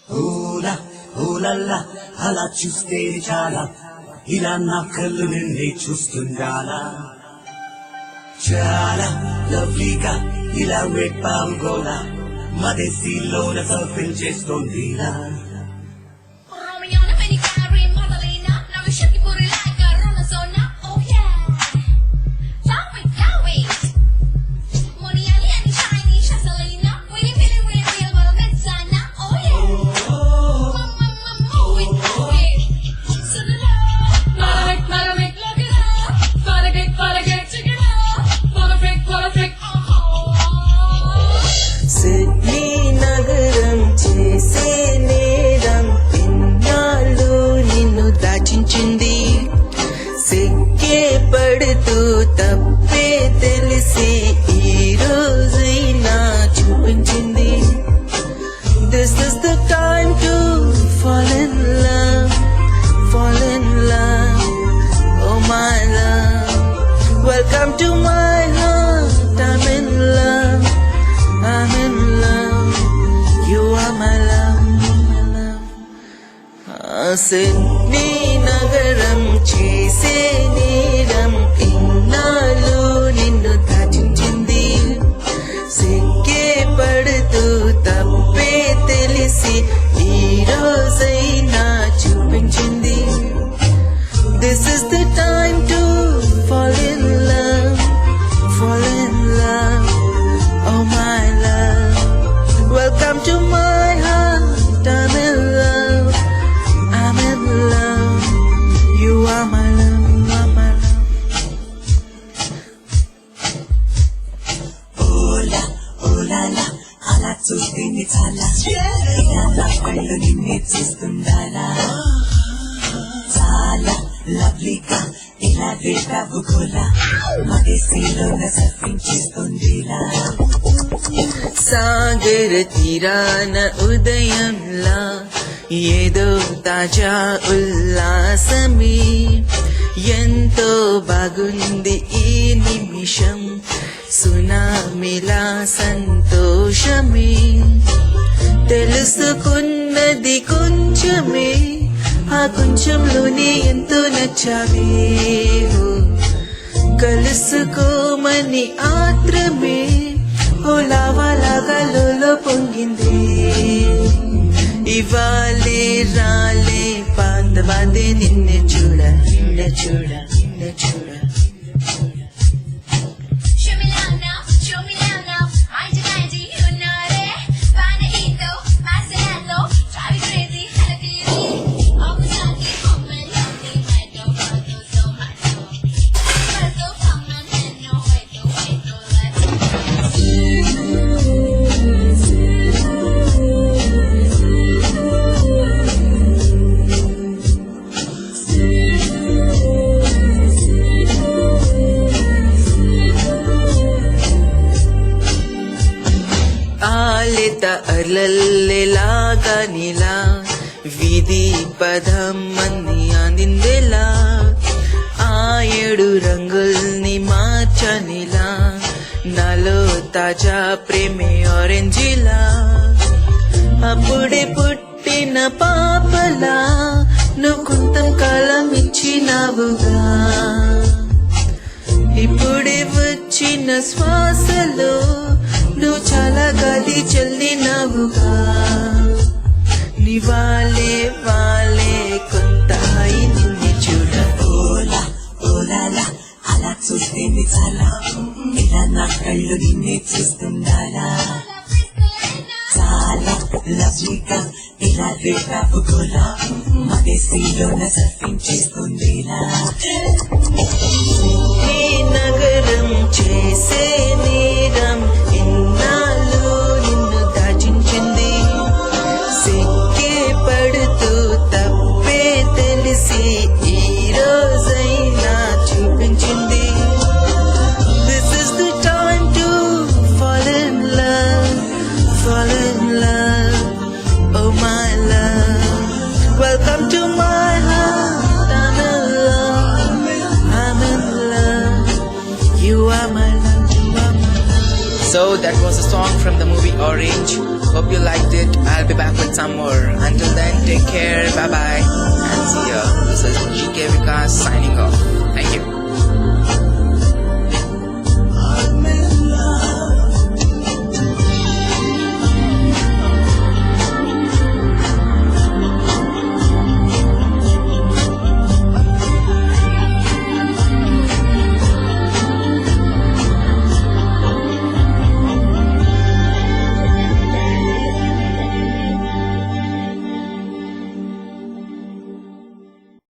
ఊలా ఊలల్లా అలా చూస్తే చాలా ఇలా నా కళ్ళు నిన్నే చూస్తుండాలా చాలా లవ్లీగా ఇలా వెట్పావుగోలా మదేశీలోన సర్ఫింగ్ చేస్తోందిలా సిడ్నీ నగరం చేసే నేరం ఇన్నాళ్ళు నిన్ను దాచించింది సిగ్గే పడుతూ తప్పే తెలిసి ఈ రోజైనా చూపించింది This is the time to fall in love, oh my love. Welcome to my heart, I'm in love. You are my love, my love. Sydney నగరం చేసే నేరం ఇన్నాళ్ళు నిన్ను దాచించింది సిగ్గే పడుతూ తప్పే తెలిసి ఈ రోజైనా చూపించింది This is the time to fall in love, oh my love. Welcome to my heart, I'm in love. You are my love, you are my love. Ola oh la la అలా చూస్తే చాలా ఇలా నా కళ్ళు నిన్నే చూస్తుండాలా చాలా లవ్లీగా ఇలా వెట్పావుగోలా మదేశీలోన సర్ఫింగ్ చేస్తోందిలా సాగర తీరాన ఉదయంలా ఏదో తాజా ఉల్లాసమే ఎంతో బాగుంది ఈ నిమిషం సునామిలా సంతోషమే తెలుసుకున్నది కొంచెమే ఆ కొంచెంలోనే ఎంతో నచ్చావే కలుసుకోమని ఆత్రమే ఓ లావాలాగా లోలో పొంగింది ఇవాళే రాలే పాతవాదే నిన్నే చూడ ఆలిత అలల్లెలాగా నీలా వీధి పదం మంది అందిందెలా ఆ 7 రంగుల్ని మార్చనిలా నాలో తాజా ప్రేమే ఆరెంజిలా అప్పుడే పుట్టిన పాపలా నువ్వు కొంత కాలం ఇచ్చినావుగా ఇప్పుడే వచ్చిన శ్వాసలో నువ్వు చాలా గాలి చల్లినావుగా నివాలే వాలే కొంత హాయి నిన్ను చూడ ఓలా ఓలాలా అలా చూస్తే చాలా ఇలా నా కళ్ళు నిన్నే చూస్తుండాలా చాలా లవ్లీగా ఇలా వెట్పావుగోలా మదేశీలోన సర్ఫింగ్ చేస్తుందిలా ఈ నగరం చేసే నేరం ఇన్నాళ్ళు నిన్ను దాచించింది సిగ్గే పడుతూ తప్పే తెలిసి ఈ రోజైనా చూపించింది This is the time to fall in love, oh my love. Welcome to my heart, I'm in love. You are my love, you are my love. So that was a song from the movie Orange. Hope you liked it. I'll be back with some more. Until then, take care. Bye bye. And see ya. This is GK Vikas signing off. Thank you.